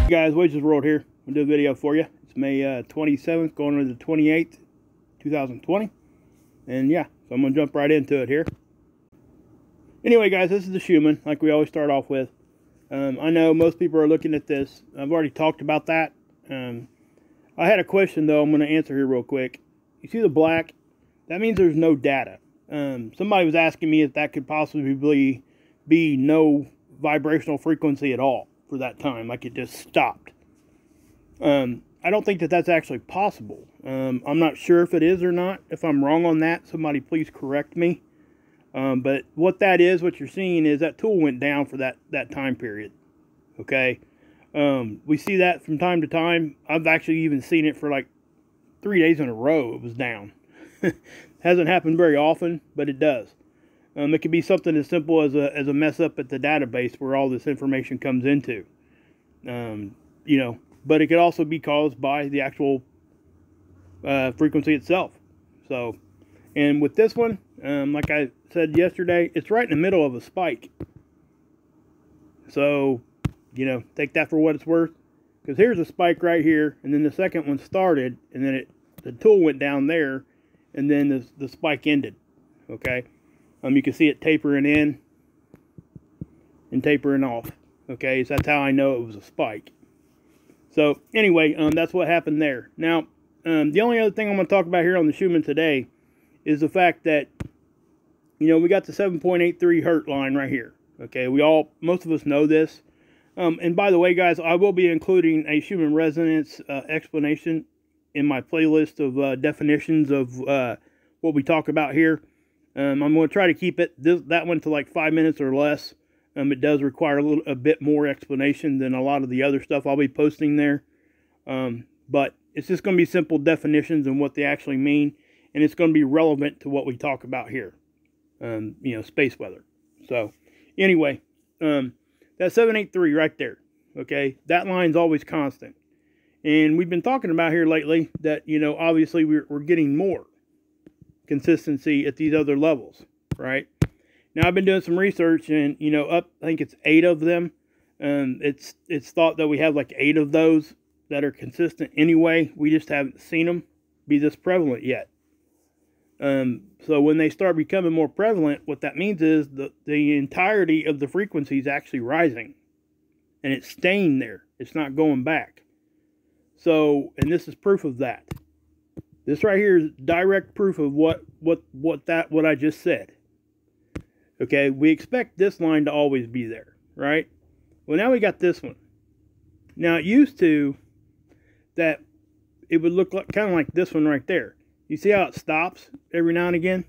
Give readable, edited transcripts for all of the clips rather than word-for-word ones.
Hey guys, Wages World here. I'm going to do a video for you. It's May 27th, going into the 28th, 2020. And yeah, so I'm going to jump right into it here. Anyway guys, this is the Schumann, like we always start off with. I know most people are looking at this. I've already talked about that. I had a question though I'm going to answer here real quick. You see the black? That means there's no data. Somebody was asking me if that could possibly be no vibrational frequency at all for that time, like it just stopped. I don't think that that's actually possible. I'm not sure if it is or not. If I'm wrong on that, somebody please correct me. But what that is, what you're seeing is that tool went down for that time period. Okay. We see that from time to time. I've actually even seen it for like 3 days in a row. It was down. Hasn't happened very often, but it does. It could be something as simple as a mess up at the database where all this information comes into. You know, but it could also be caused by the actual frequency itself. So, and with this one, like I said yesterday, it's right in the middle of a spike. So, you know, take that for what it's worth. Because here's a spike right here, and then the second one started, and then the tool went down there, and then the spike ended. Okay, you can see it tapering in and tapering off. Okay, so that's how I know it was a spike. So anyway, that's what happened there. Now, the only other thing I'm going to talk about here on the Schumann today is the fact that, you know, we got the 7.83 Hertz line right here. Okay, most of us know this. And by the way, guys, I will be including a Schumann resonance explanation in my playlist of definitions of what we talk about here. I'm going to try to keep that one to like 5 minutes or less. It does require a bit more explanation than a lot of the other stuff I'll be posting there. But it's just going to be simple definitions and what they actually mean. And it's going to be relevant to what we talk about here. You know, space weather. So, anyway, that 783 right there. Okay, that line's always constant. And we've been talking about here lately that, you know, obviously we're getting more consistency at these other levels, right? Now, I've been doing some research, and, you know, I think it's 8 of them. It's thought that we have like 8 of those that are consistent anyway. We just haven't seen them be this prevalent yet. So when they start becoming more prevalent, what that means is the entirety of the frequency is actually rising. And it's staying there. It's not going back. So, and this is proof of that. This right here is direct proof of what I just said. Okay, we expect this line to always be there, right? Well, now we got this one. Now, it used to that it would look like kind of like this one right there. You see how it stops every now and again?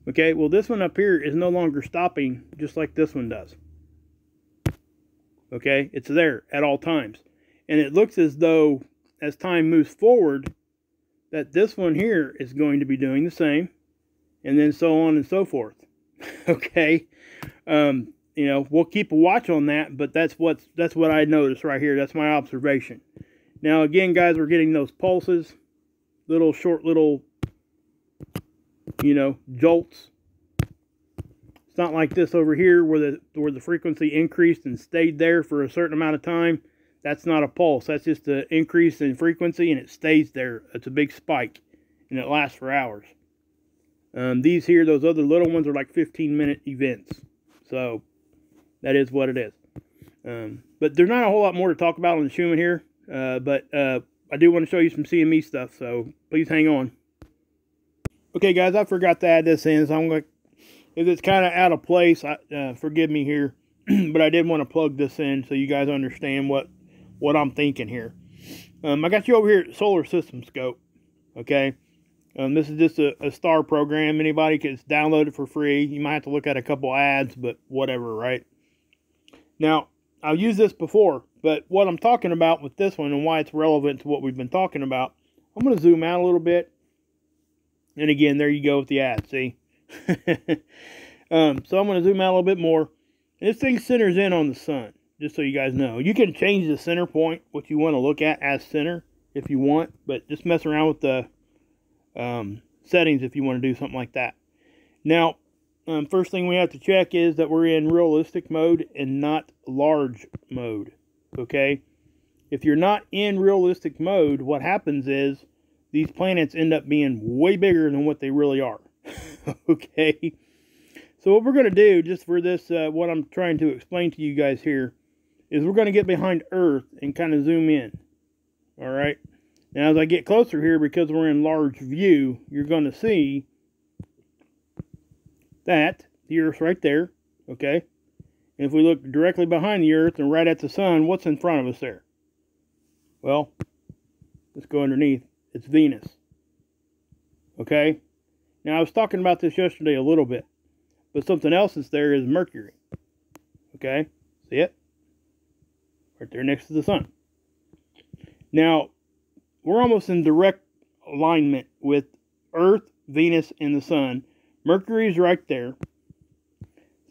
Okay, well, this one up here is no longer stopping just like this one does. Okay, it's there at all times. And it looks as though, as time moves forward, that this one here is going to be doing the same. And then so on and so forth. Okay. You know, we'll keep a watch on that, but that's what I noticed right here. That's my observation. Now, again, guys, we're getting those pulses. Short little, you know, jolts. It's not like this over here where the frequency increased and stayed there for a certain amount of time. That's not a pulse. That's just an increase in frequency, and it stays there. It's a big spike, and it lasts for hours. These here, those other little ones are like 15-minute events. So, that is what it is. But there's not a whole lot more to talk about on the Schumann here. But I do want to show you some CME stuff, so please hang on. Okay, guys, I forgot to add this in, so I'm going to, if it's kind of out of place, forgive me here. But I did want to plug this in so you guys understand what I'm thinking here. I got you over here at Solar System Scope. Okay. This is just a star program. Anybody can download it for free. You might have to look at a couple ads, but whatever, right? Now, I've used this before, but what I'm talking about with this one and why it's relevant to what we've been talking about, I'm going to zoom out a little bit. And again, there you go with the ad, see? So I'm going to zoom out a little bit more. And this thing centers in on the sun, just so you guys know. You can change the center point, what you want to look at as center, if you want, but just mess around with the settings if you want to do something like that. Now, first thing we have to check is that we're in realistic mode and not large mode. okay? If you're not in realistic mode, what happens is these planets end up being way bigger than what they really are, okay? So what we're going to do, just for this, what I'm trying to explain to you guys here, is we're going to get behind Earth and kind of zoom in, all right? Now, as I get closer here, because we're in large view, you're going to see that the Earth's right there, okay? And if we look directly behind the Earth and right at the sun, what's in front of us there? Well, let's go underneath. It's Venus, okay? Now, I was talking about this yesterday a little bit, but something else that's there is Mercury, okay? See it? Right there next to the sun. Now, we're almost in direct alignment with Earth, Venus, and the sun. Mercury's right there.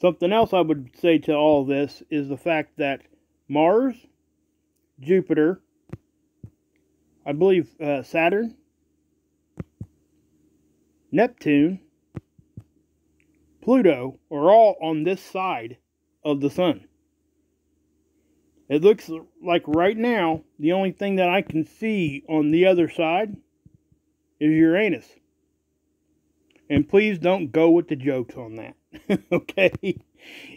Something else I would say to all this is the fact that Mars, Jupiter, I believe Saturn, Neptune, Pluto are all on this side of the sun. It looks like right now, the only thing that I can see on the other side is Uranus. And please don't go with the jokes on that. Okay?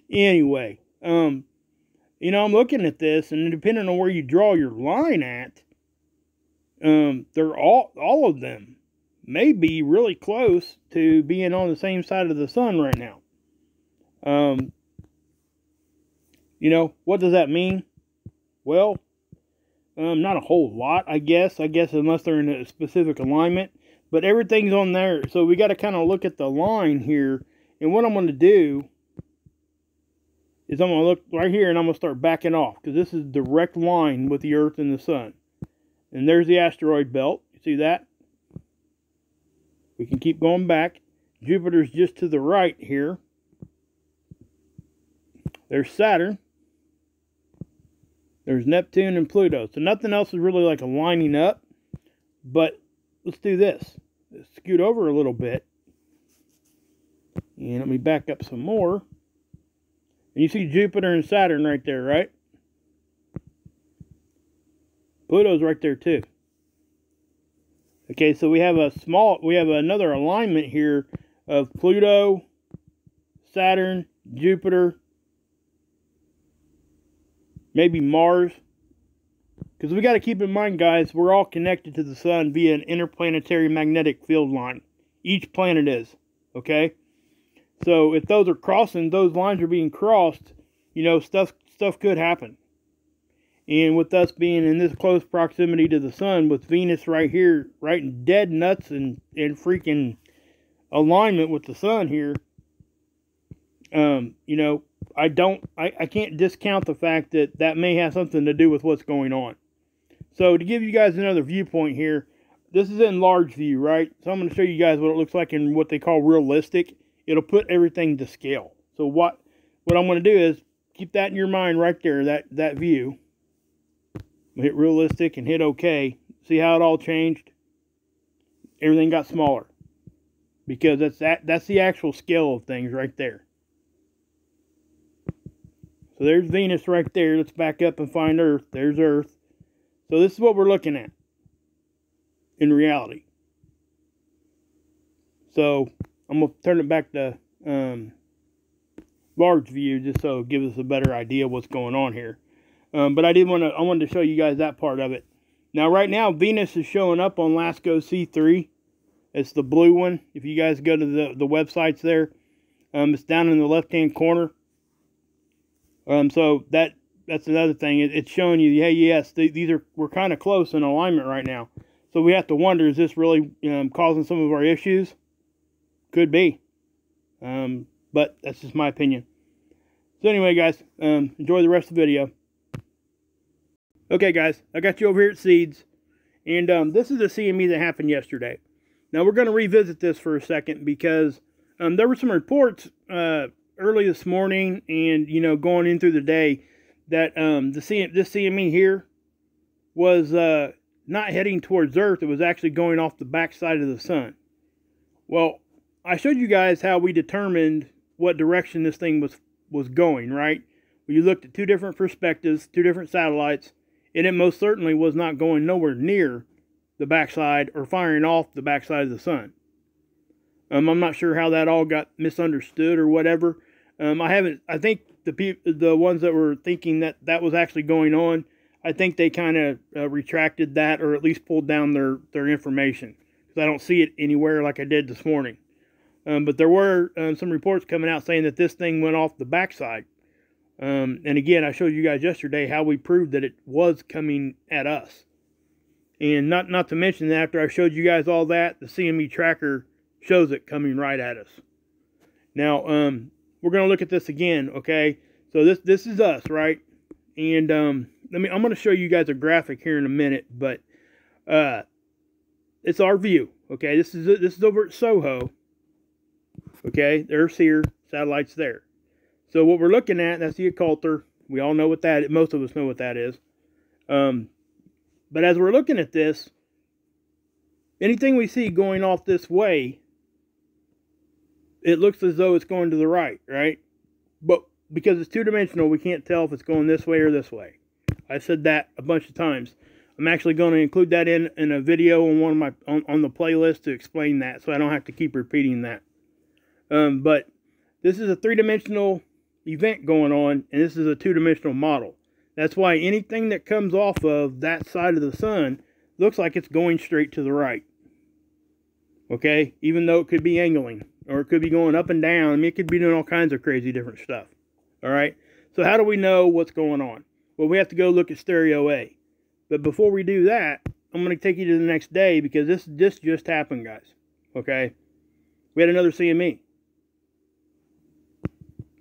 Anyway, you know, I'm looking at this, and depending on where you draw your line at, they're all of them may be really close to being on the same side of the sun right now. You know, what does that mean? Well, not a whole lot, I guess. Unless they're in a specific alignment. But everything's on there. So we got to kind of look at the line here. And what I'm going to do is I'm going to look right here and I'm going to start backing off. Because this is a direct line with the Earth and the sun. And there's the asteroid belt. You see that? We can keep going back. Jupiter's just to the right here. There's Saturn. There's Neptune and Pluto. So nothing else is really like lining up. But let's do this. Let's scoot over a little bit. And let me back up some more. And you see Jupiter and Saturn right there, right? Pluto's right there too. Okay, so we have another alignment here of Pluto, Saturn, Jupiter, maybe Mars. Because we got to keep in mind, guys, we're all connected to the sun via an interplanetary magnetic field line. Each planet is, okay? So if those are crossing, those lines are being crossed, you know, stuff could happen. And with us being in this close proximity to the sun, with Venus right here, right in dead nuts and freaking alignment with the sun here, you know, I can't discount the fact that may have something to do with what's going on. So to give you guys another viewpoint here, this is in large view, right? So I'm going to show you guys what it looks like in what they call realistic. It'll put everything to scale. So what I'm going to do is keep that in your mind right there, that view. Hit realistic and hit OK. See how it all changed? Everything got smaller. Because that's the actual scale of things right there. So there's Venus right there. Let's back up and find Earth. There's Earth. So this is what we're looking at in reality. So I'm going to turn it back to large view just so it gives us a better idea of what's going on here. But I wanted to show you guys that part of it. Now right now Venus is showing up on LASCO C3. It's the blue one. If you guys go to the websites there, it's down in the left hand corner. So that's another thing. It's showing you, hey, yes, we're kind of close in alignment right now. So we have to wonder, is this really causing some of our issues? Could be. But that's just my opinion. So anyway, guys, enjoy the rest of the video. Okay, guys, I got you over here at Seeds. And this is a CME that happened yesterday. Now, we're going to revisit this for a second because there were some reports early this morning and, you know, going in through the day that this CME here was not heading towards Earth. It was actually going off the backside of the sun. Well, I showed you guys how we determined what direction this thing was going, right? You looked at two different perspectives, two different satellites, and it most certainly was not going nowhere near the backside or firing off the backside of the sun. I'm not sure how that all got misunderstood or whatever. I think the ones that were thinking that that was actually going on, I think they kind of retracted that, or at least pulled down their information, because I don't see it anywhere like I did this morning. But there were some reports coming out saying that this thing went off the backside. And again, I showed you guys yesterday how we proved that it was coming at us. And not to mention that after I showed you guys all that, the CME tracker shows it coming right at us. Now, we're going to look at this again, okay? So this is us, right? And I'm going to show you guys a graphic here in a minute, but it's our view, okay? This is over at Soho, okay? Earth's here, satellite's there. So what we're looking at, that's the occulter. We all know what that is. Most of us know what that is. But as we're looking at this, anything we see going off this way, it looks as though it's going to the right, right? But because it's two-dimensional, we can't tell if it's going this way or this way. I've said that a bunch of times. I'm actually going to include that in a video on one of my on the playlist to explain that, so I don't have to keep repeating that. But this is a three-dimensional event going on, and this is a two-dimensional model. That's why anything that comes off of that side of the sun looks like it's going straight to the right. Okay? Even though it could be angling, or it could be going up and down. I mean, it could be doing all kinds of crazy different stuff. All right? So how do we know what's going on? Well, we have to go look at stereo A. But before we do that, I'm going to take you to the next day, because this just happened, guys. Okay? We had another CME.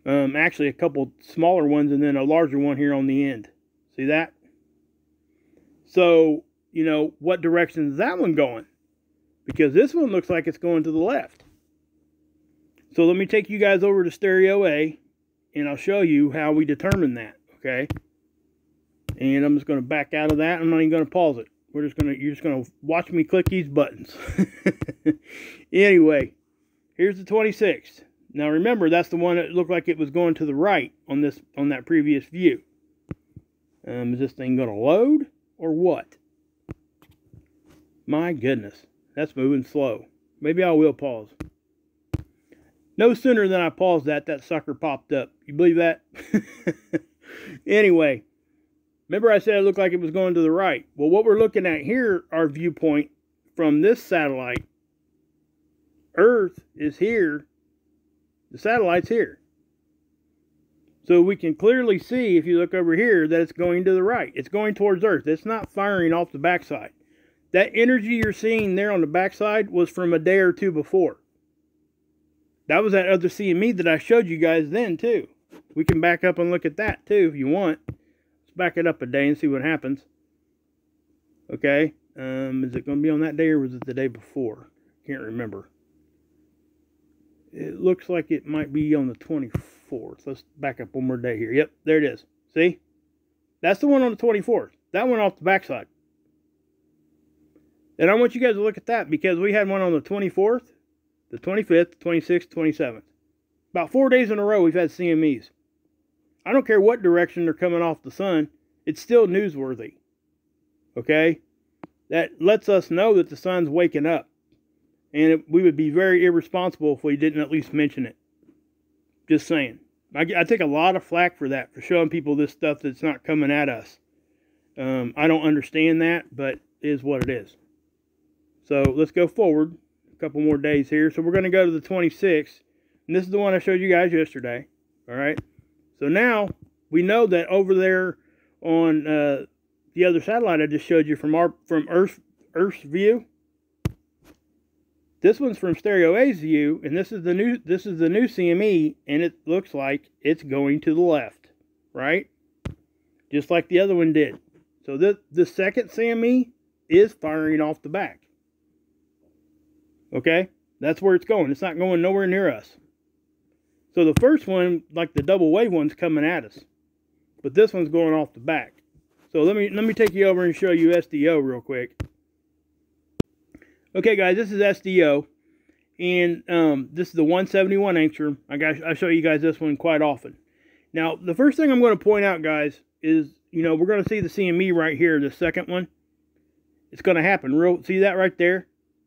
Actually, a couple smaller ones and then a larger one here on the end. See that? So, you know, what direction is that one going? Because this one looks like it's going to the left. So let me take you guys over to stereo A, and I'll show you how we determine that, okay? And I'm just going to back out of that. I'm not even going to pause it. You're just going to watch me click these buttons. Anyway, here's the 26th. Now remember, that's the one that looked like it was going to the right on that previous view. Is this thing going to load or what? My goodness, that's moving slow. Maybe I will pause. No sooner than I paused that sucker popped up. You believe that? Anyway, remember I said it looked like it was going to the right. Well, what we're looking at here, our viewpoint from this satellite, Earth is here. The satellite's here. So we can clearly see, if you look over here, that it's going to the right. It's going towards Earth. It's not firing off the backside. That energy you're seeing there on the backside was from a day or two before. That was that other CME that I showed you guys then, too. We can back up and look at that, too, if you want. Let's back it up a day and see what happens. Okay. Is it going to be on that day, or was it the day before? Can't remember. It looks like it might be on the 24th. Let's back up one more day here. Yep, there it is. See? That's the one on the 24th. That went off the backside. And I want you guys to look at that, because we had one on the 24th, the 25th, 26th, 27th. About 4 days in a row we've had CMEs. I don't care what direction they're coming off the sun. It's still newsworthy. Okay? That lets us know that the sun's waking up. And we would be very irresponsible if we didn't at least mention it. Just saying. I take a lot of flack for that, for showing people this stuff that's not coming at us. I don't understand that, but it is what it is. So let's go forward a couple more days here. So we're going to go to the 26th. And this is the one I showed you guys yesterday. All right. So now we know that over there on the other satellite I just showed you from Earth's view. This one's from stereo A's view, and this is the new CME, and it looks like it's going to the left, right? Just like the other one did. So the second CME is firing off the back. Okay? That's where it's going. It's not going nowhere near us. So the first one, like the double wave one's coming at us. But this one's going off the back. So let me take you over and show you SDO real quick. Okay, guys, this is SDO, and this is the 171 angstrom. I show you guys this one quite often. Now, the first thing I'm going to point out, guys, is, you know, we're going to see the CME right here, the second one. It's going to happen. See that right there?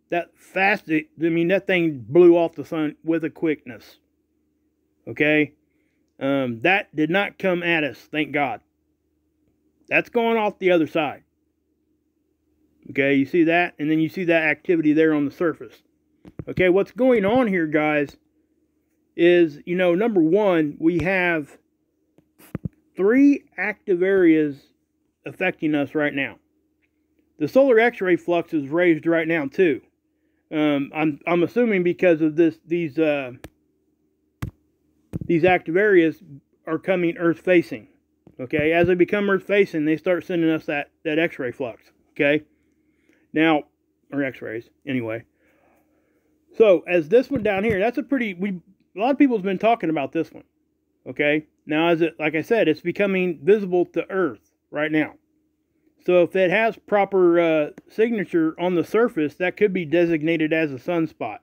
That fast, I mean, that thing blew off the sun with a quickness. Okay? That did not come at us, thank God. That's going off the other side. Okay, you see that? And then you see that activity there on the surface. Okay, what's going on here, guys, is, you know, number one, we have 3 active areas affecting us right now. The solar X-ray flux is raised right now too. I'm assuming because of these active areas are coming Earth facing. Okay, as they become Earth facing, they start sending us that X-ray flux. Okay, now, or X-rays anyway. So as this one down here, that's a lot of people's been talking about this one. Okay, now as it, like I said, it's becoming visible to Earth right now. So if it has proper signature on the surface, that could be designated as a sunspot.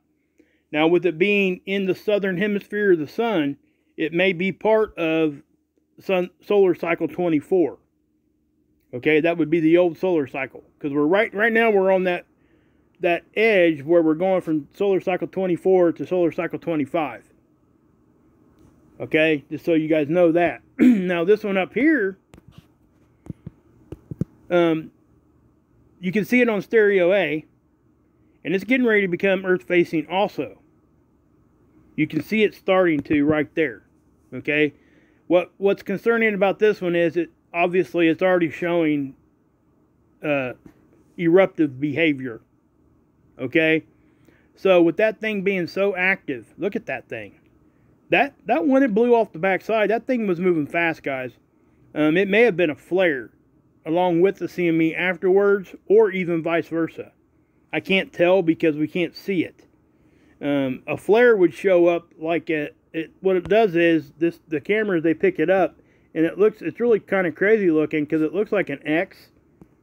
Now, with it being in the southern hemisphere of the sun, it may be part of solar cycle 24. Okay, that would be the old solar cycle, because we're right now we're on that edge where we're going from solar cycle 24 to solar cycle 25. Okay, just so you guys know that. Now, this one up here, you can see it on stereo A, and it's getting ready to become Earth facing also. You can see it starting to right there. Okay, what's concerning about this one is obviously it's already showing eruptive behavior. Okay, so with that thing being so active, look at that thing. That one, it blew off the backside. That thing was moving fast, guys. It may have been a flare along with the CME afterwards, or even vice versa. I can't tell because we can't see it. A flare would show up like what it does is the cameras, they pick it up, and it's really kind of crazy looking, because it looks like an X,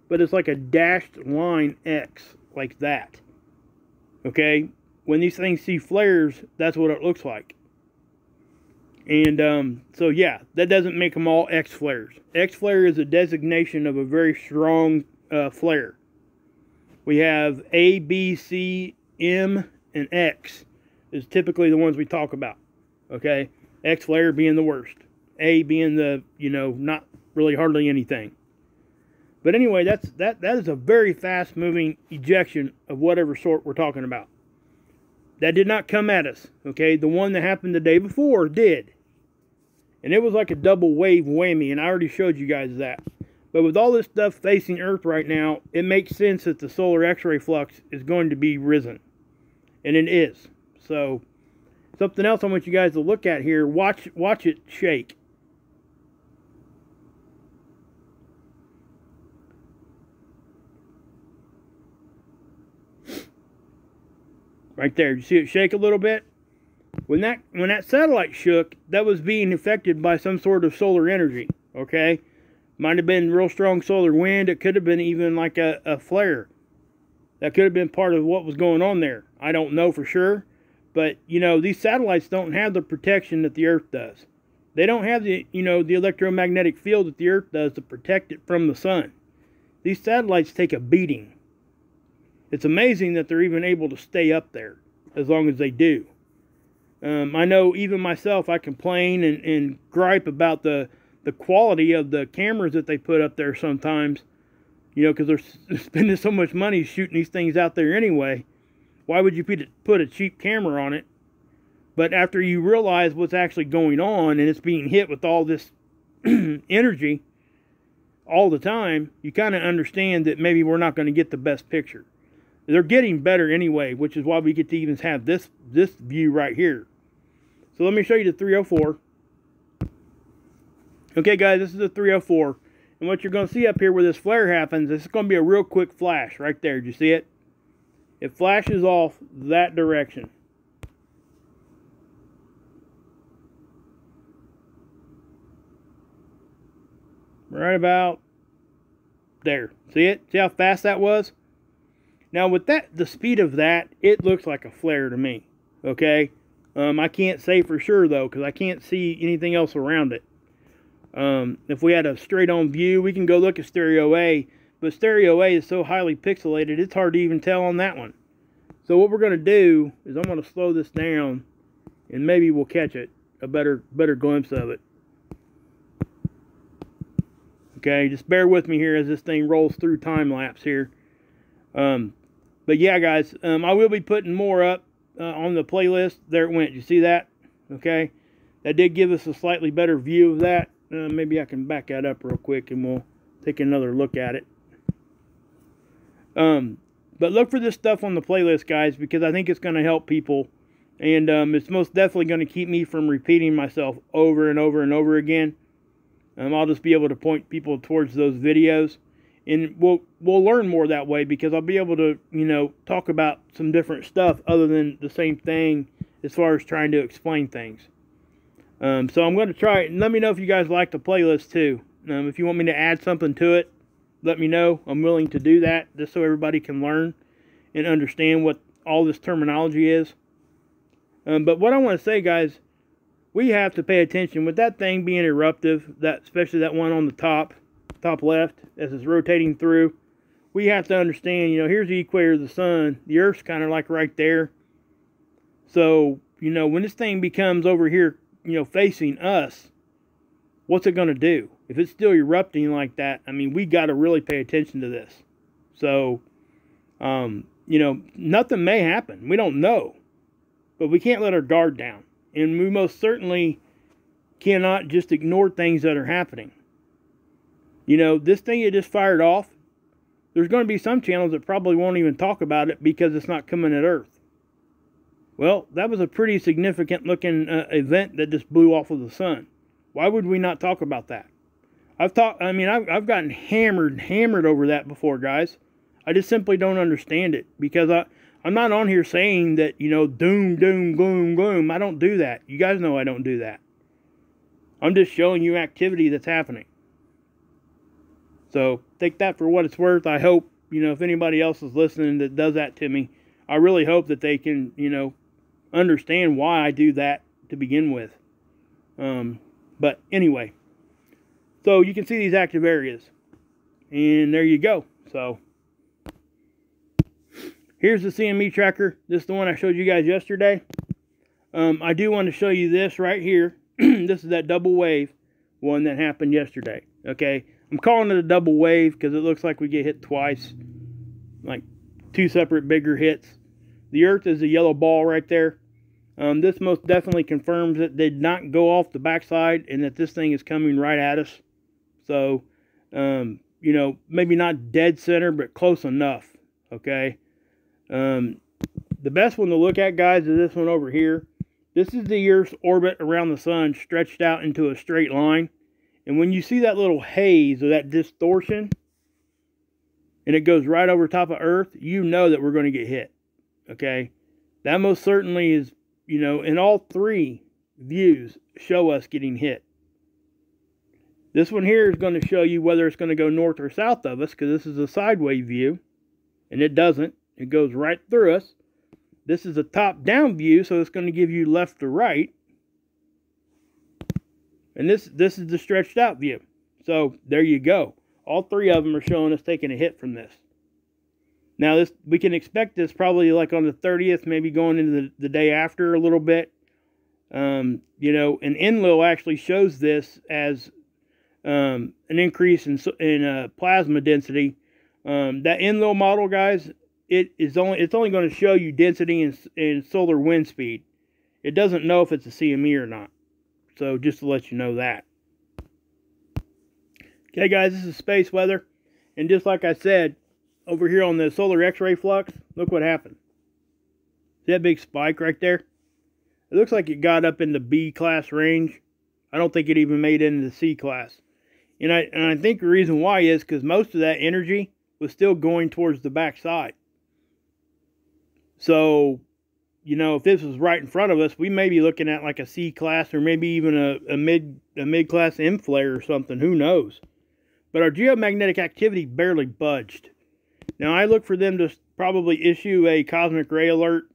but it's like a dashed line X, like that. Okay, when these things see flares, that's what it looks like. And so yeah, that doesn't make them all X flares. X flare is a designation of a very strong flare. We have A, B, C, M, and X is typically the ones we talk about. Okay, X flare being the worst, A being the, you know, not really hardly anything. But anyway, that is a very fast moving ejection of whatever sort we're talking about. That did not come at us. Okay, the one that happened the day before did. And it was like a double wave whammy, and I already showed you guys that. But with all this stuff facing Earth right now, it makes sense that the solar X-ray flux is going to be risen. And it is. So, something else I want you guys to look at here, watch it shake. Right there, you see it shake a little bit? When that satellite shook, that was being affected by some sort of solar energy, okay? Might have been real strong solar wind. It could have been even like a flare. That could have been part of what was going on there. I don't know for sure. But, you know, these satellites don't have the protection that the Earth does. They don't have the, you know, the electromagnetic field that the Earth does to protect it from the sun. These satellites take a beating. It's amazing that they're even able to stay up there as long as they do. I know even myself, I complain and gripe about the quality of the cameras that they put up there sometimes. You know, because they're spending so much money shooting these things out there anyway. Why would you put a cheap camera on it? But after you realize what's actually going on, and it's being hit with all this energy all the time, you kind of understand that maybe we're not going to get the best picture. They're getting better anyway, which is why we get to even have this view right here. So let me show you the 304. Okay, guys, this is the 304. And what you're going to see up here where this flare happens, this is going to be a real quick flash right there. Do you see it? It flashes off that direction. Right about there. See it? See how fast that was? Now with the speed of that, it looks like a flare to me. Okay? I can't say for sure though, because I can't see anything else around it. If we had a straight on view, we can go look at stereo A, but stereo A is so highly pixelated, it's hard to even tell on that one. So what we're going to do is I'm going to slow this down, and maybe we'll catch it, a better glimpse of it. Okay, just bear with me here as this thing rolls through time lapse here. But yeah, guys, I will be putting more up on the playlist. There it went. You see that? Okay, that did give us a slightly better view of that. Maybe I can back that up real quick and we'll take another look at it. But look for this stuff on the playlist, guys, because I think it's going to help people. And it's most definitely going to keep me from repeating myself over and over and over again. I'll just be able to point people towards those videos. And we'll learn more that way, because I'll be able to, you know, talk about some different stuff other than the same thing as far as trying to explain things. So I'm going to try it. And let me know if you guys like the playlist too. If you want me to add something to it, let me know. I'm willing to do that, just so everybody can learn and understand what all this terminology is. But what I want to say, guys, we have to pay attention with that thing being eruptive, that especially that one on the top left as it's rotating through. We have to understand, you know, here's the equator of the sun. The Earth's kind of like right there. So, you know, when this thing becomes over here, you know, facing us, what's it going to do? If it's still erupting like that, I mean, we got to really pay attention to this. So, you know, nothing may happen. We don't know. But we can't let our guard down. And we most certainly cannot just ignore things that are happening. You know, this thing it just fired off, there's going to be some channels that probably won't even talk about it because it's not coming at Earth. Well, that was a pretty significant looking event that just blew off of the sun. Why would we not talk about that? I've gotten hammered over that before, guys. I just simply don't understand it, because I'm not on here saying that, you know, doom, doom, gloom, gloom. I don't do that. You guys know I don't do that. I'm just showing you activity that's happening. So take that for what it's worth. I hope, you know, if anybody else is listening that does that to me, I really hope that they can, you know, understand why I do that to begin with. But anyway, so you can see these active areas, and there you go. So here's the CME tracker. This is the one I showed you guys yesterday. I do want to show you this right here. This is that double wave one that happened yesterday. Okay, I'm calling it a double wave because it looks like we get hit twice, like two separate bigger hits. The Earth is a yellow ball right there. This most definitely confirms that they did not go off the backside and that this thing is coming right at us. So, you know, maybe not dead center, but close enough. Okay. The best one to look at, guys, is this one over here. This is the Earth's orbit around the sun stretched out into a straight line. And when you see that little haze or that distortion, and it goes right over top of Earth, you know that we're going to get hit. Okay? That most certainly is, you know, and all three views show us getting hit. This one here is going to show you whether it's going to go north or south of us, because this is a sideways view, and it doesn't. It goes right through us. This is a top-down view, so it's going to give you left to right. And this is the stretched out view. So there you go. All three of them are showing us taking a hit from this. Now we can expect this probably like on the 30th, maybe going into the day after a little bit. You know, and Enlil actually shows this as an increase in plasma density. That Enlil model, guys, it's only going to show you density and solar wind speed. It doesn't know if it's a CME or not. So just to let you know that. Okay, guys, this is space weather. And just like I said, over here on the solar X-ray flux, look what happened. See that big spike right there? It looks like it got up into B class range. I don't think it even made it into C class. And I think the reason why is because most of that energy was still going towards the back side. So, you know, if this was right in front of us, we may be looking at like a C class or maybe even a mid-class M flare or something. Who knows? But our geomagnetic activity barely budged. Now, I look for them to probably issue a cosmic ray alert.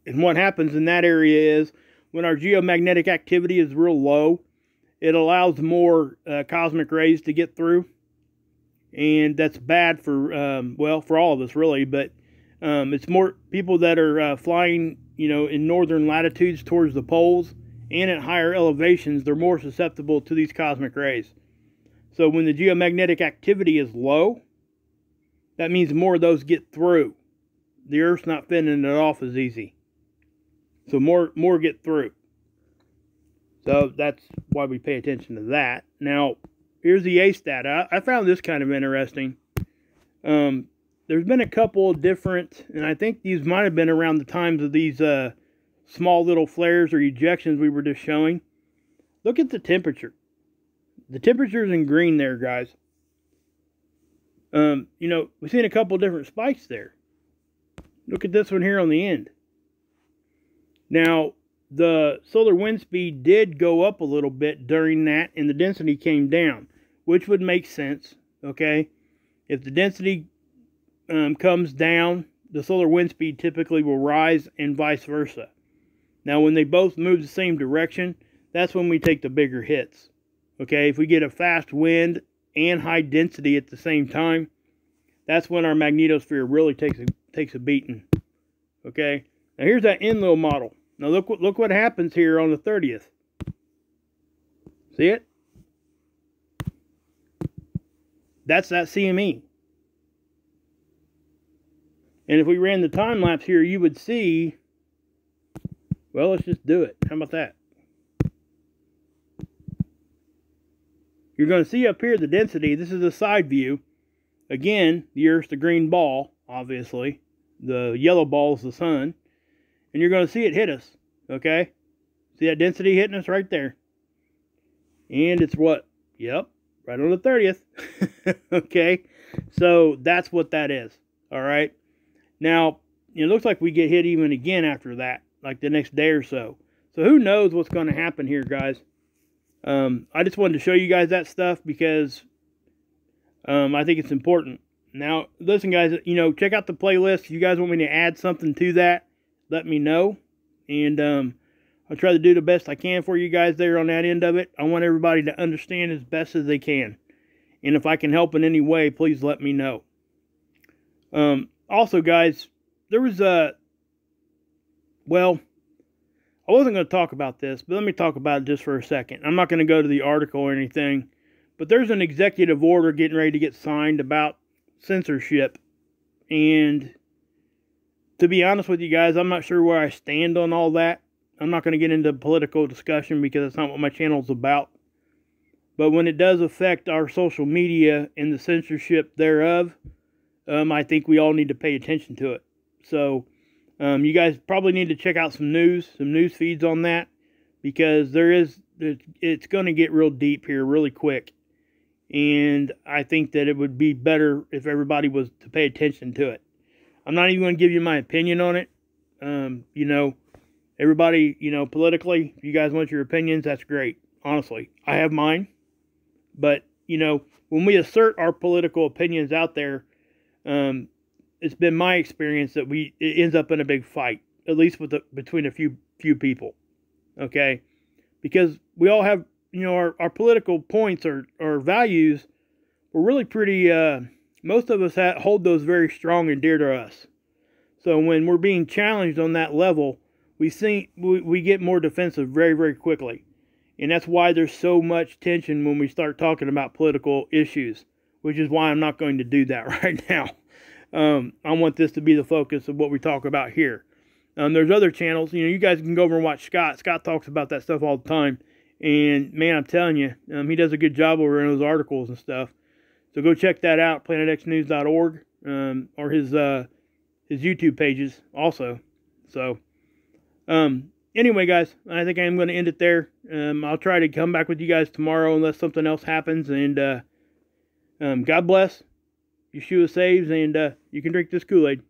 And what happens in that area is when our geomagnetic activity is real low it allows more cosmic rays to get through. And that's bad for, well, for all of us, really. But it's more people that are flying, in northern latitudes towards the poles and at higher elevations, they're more susceptible to these cosmic rays. So when the geomagnetic activity is low, that means more of those get through. The Earth's not fending it off as easy. So more get through. So that's why we pay attention to that. Now, here's the A stat. I found this kind of interesting. There's been a couple different, and I think these might have been around the times of these small little flares or ejections we were just showing. Look at the temperature. The temperature's in green there, guys. We've seen a couple different spikes there. Look at this one here on the end. Now, the solar wind speed did go up a little bit during that, and the density came down, which would make sense, okay? If the density comes down, the solar wind speed typically will rise, and vice versa. Now, when they both move the same direction, that's when we take the bigger hits, okay? If we get a fast wind and high density at the same time, that's when our magnetosphere really takes a beating, okay? Now, here's that Enlil model. Now look what happens here on the 30th. See it? That's that CME. And if we ran the time lapse here, you would see, well, let's just do it. How about that? You're going to see up here the density. This is a side view. Again, the Earth's the green ball, obviously. The yellow ball is the sun. And you're going to see it hit us, okay? See that density hitting us right there? And it's what? Yep, right on the 30th. Okay? So that's what that is, all right? Now, it looks like we get hit even again after that, like the next day or so. So who knows what's going to happen here, guys? I just wanted to show you guys that stuff because I think it's important. Now, listen, guys, check out the playlist. If you guys want me to add something to that, let me know, and I'll try to do the best I can for you guys there on that end of it. I want everybody to understand as best as they can, and if I can help in any way, please let me know. Also, guys, there was well, I wasn't going to talk about this, but let me talk about it just for a second. I'm not going to go to the article or anything, but there's an executive order getting ready to get signed about censorship, and to be honest with you guys, I'm not sure where I stand on all that. I'm not going to get into political discussion because that's not what my channel's about. But when it does affect our social media and the censorship thereof, I think we all need to pay attention to it. So you guys probably need to check out some news feeds on that, because it's going to get real deep here really quick. And I think that it would be better if everybody was to pay attention to it. I'm not even going to give you my opinion on it. Everybody, politically, if you guys want your opinions, that's great. Honestly, I have mine. But, when we assert our political opinions out there, it's been my experience that it ends up in a big fight, at least between a few people. Okay? Because we all have, our political points or values were really pretty, most of us hold those very strong and dear to us. So when we're being challenged on that level, we get more defensive very, very quickly. And that's why there's so much tension when we start talking about political issues, which is why I'm not going to do that right now. I want this to be the focus of what we talk about here. There's other channels. You guys can go over and watch Scott. Scott talks about that stuff all the time. And, man, I'm telling you, he does a good job over in those articles and stuff. So go check that out, planetxnews.org, or his YouTube pages also. So, anyway, guys, I think I'm going to end it there. I'll try to come back with you guys tomorrow unless something else happens. And God bless. Yeshua saves, and you can drink this Kool-Aid.